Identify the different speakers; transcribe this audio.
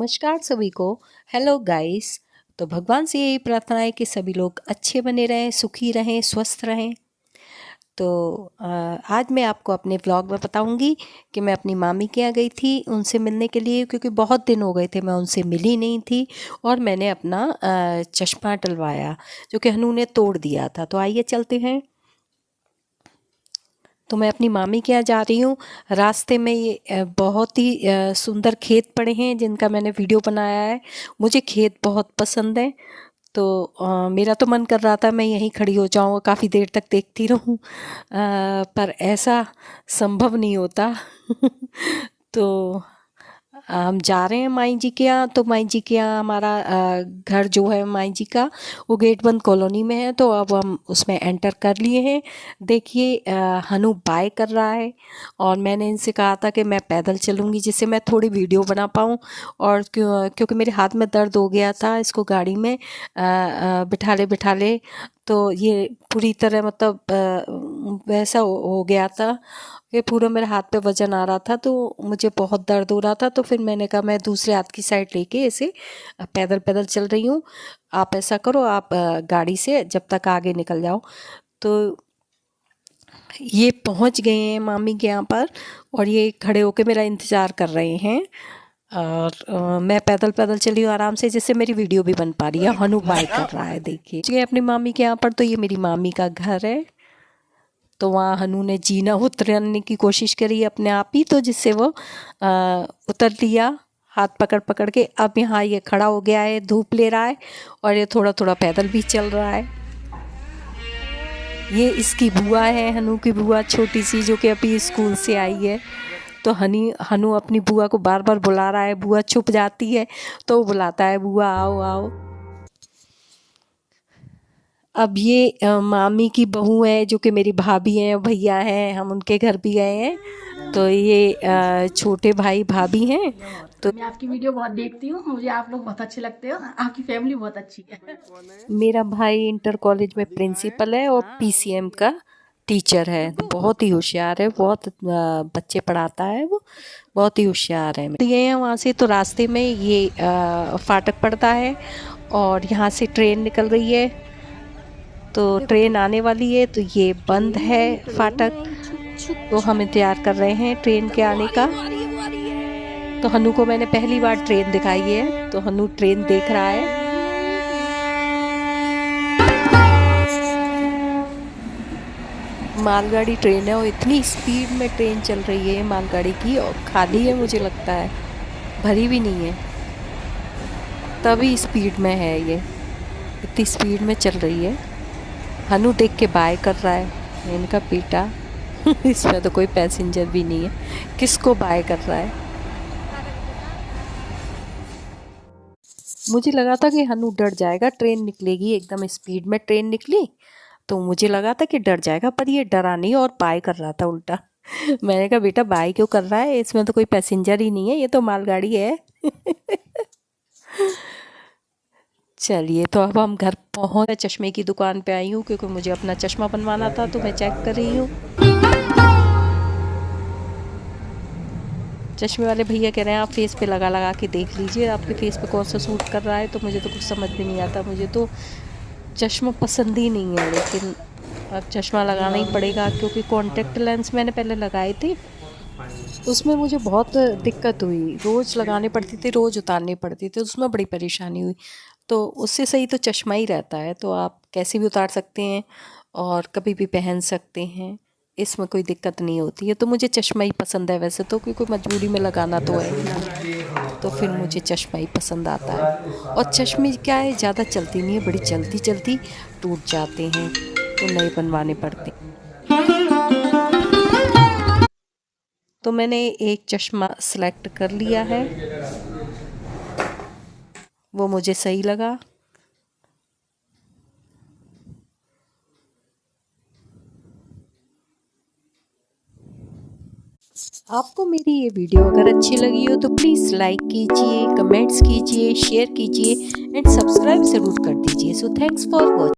Speaker 1: नमस्कार सभी को। Hello guys. तो भगवान से यही प्रार्थना है कि सभी लोग अच्छे बने रहें, सुखी रहें, स्वस्थ रहें। तो आज मैं आपको अपने व्लॉग में बताऊंगी कि मैं अपनी मामी के यहाँ गई थी उनसे मिलने के लिए, क्योंकि बहुत दिन हो गए थे मैं उनसे मिली नहीं थी। और मैंने अपना चश्मा डलवाया जो कि हनू ने तोड़ दिया था। तो आइए चलते हैं। तो मैं अपनी मामी के यहाँ जा रही हूँ। रास्ते में ये बहुत ही सुंदर खेत पड़े हैं जिनका मैंने वीडियो बनाया है। मुझे खेत बहुत पसंद है। तो मेरा तो मन कर रहा था मैं यहीं खड़ी हो जाऊँ और काफ़ी देर तक देखती रहूँ, पर ऐसा संभव नहीं होता। तो हम जा रहे हैं माई जी के यहाँ। तो माई जी के यहाँ हमारा घर जो है माई जी का, वो गेट बंद कॉलोनी में है। तो अब हम उसमें एंटर कर लिए हैं। देखिए हनु बाय कर रहा है और मैंने इनसे कहा था कि मैं पैदल चलूँगी जिससे मैं थोड़ी वीडियो बना पाऊँ। और क्योंकि मेरे हाथ में दर्द हो गया था इसको गाड़ी में बिठाले बिठाले, तो ये पूरी तरह मतलब वैसा हो गया था कि पूरा मेरे हाथ पे वजन आ रहा था। तो मुझे बहुत दर्द हो रहा था। तो फिर मैंने कहा मैं दूसरे हाथ की साइड लेके ऐसे पैदल पैदल चल रही हूँ। आप ऐसा करो, आप गाड़ी से जब तक आगे निकल जाओ। तो ये पहुँच गए हैं मामी के यहाँ पर और ये खड़े होके मेरा इंतज़ार कर रहे हैं। और मैं पैदल पैदल चली हूँ आराम से, जिससे मेरी वीडियो भी बन पा रही है। हनु बाय कर रहा है, देखिए अपनी मामी के यहाँ पर। तो ये मेरी मामी का घर है। तो वहाँ हनु ने जीना उतरने की कोशिश करी अपने आप ही, तो जिससे वो उतर लिया हाथ पकड़ पकड़ के। अब यहाँ ये खड़ा हो गया है, धूप ले रहा है और ये थोड़ा थोड़ा पैदल भी चल रहा है। ये इसकी बुआ है, हनु की बुआ छोटी सी, जो कि अभी स्कूल से आई है। तो हनु अपनी बुआ को बार बार बुला रहा है। बुआ छुप जाती है तो वो बुलाता है, बुआ आओ आओ। अब ये मामी की बहू है जो कि मेरी भाभी हैं, भैया हैं, हम उनके घर भी गए हैं। तो ये छोटे भाई भाभी हैं। तो
Speaker 2: मैं आपकी वीडियो बहुत देखती हूँ, मुझे आप लोग बहुत अच्छे लगते हो, आपकी फैमिली बहुत अच्छी है।
Speaker 1: मेरा भाई इंटर कॉलेज में प्रिंसिपल है और पीसीएम का टीचर है। बहुत ही होशियार है, बहुत बच्चे पढ़ाता है वो, बहुत ही होशियार है। तो ये हैं वहाँ से। तो रास्ते में ये फाटक पड़ता है और यहाँ से ट्रेन निकल रही है। तो ट्रेन आने वाली है, तो ये बंद है फाटक। तो हम इंतज़ार कर रहे हैं ट्रेन के आने का। तो हनु को मैंने पहली बार ट्रेन दिखाई है, तो हनु ट्रेन देख रहा है। मालगाड़ी ट्रेन है और इतनी स्पीड में ट्रेन चल रही है मालगाड़ी की, और खाली है मुझे लगता है, भरी भी नहीं है, तभी स्पीड में है ये, इतनी स्पीड में चल रही है। हनु देख के बाय कर रहा है, इनका बेटा। इसमें तो कोई पैसेंजर भी नहीं है, किसको बाय कर रहा है। मुझे लगा था कि हनु डर जाएगा, ट्रेन निकलेगी एकदम स्पीड में ट्रेन निकली, तो मुझे लगा था कि डर जाएगा, पर ये डरा नहीं और बाय कर रहा था उल्टा। मैंने कहा बेटा बाय क्यों कर रहा है, इसमें तो कोई पैसेंजर ही नहीं है, ये तो मालगाड़ी है। चलिए, तो अब हम घर पहुँच, चश्मे की दुकान पे आई हूँ क्योंकि मुझे अपना चश्मा बनवाना था, तो मैं चेक कर रही हूँ। चश्मे वाले भैया कह रहे हैं आप फेस पे लगा लगा के देख लीजिए आपके फेस पे कौन सा सूट कर रहा है। तो मुझे तो कुछ समझ भी नहीं आता, मुझे तो चश्मा पसंद ही नहीं है, लेकिन अब चश्मा लगाना ही पड़ेगा क्योंकि कॉन्टेक्ट लेंस मैंने पहले लगाए थे, उसमें मुझे बहुत दिक्कत हुई, रोज़ लगाने पड़ती थी, रोज़ उतारनी पड़ती थी, उसमें बड़ी परेशानी हुई। तो उससे सही तो चश्मा ही रहता है, तो आप कैसे भी उतार सकते हैं और कभी भी पहन सकते हैं, इसमें कोई दिक्कत नहीं होती है। तो मुझे चश्मा ही पसंद है वैसे तो, क्योंकि मजबूरी में लगाना तो है, तो फिर मुझे चश्मा ही पसंद आता है। और चश्मे क्या है, ज़्यादा चलती नहीं है, बड़ी जल्दी जल्दी टूट जाते हैं, तो नए बनवाने पड़ते हैं। तो मैंने एक चश्मा सेलेक्ट कर लिया है, वो मुझे सही लगा। आपको मेरी ये वीडियो अगर अच्छी लगी हो तो प्लीज़ लाइक कीजिए, कमेंट्स कीजिए, शेयर कीजिए एंड सब्सक्राइब ज़रूर कर दीजिए। So thanks for watching.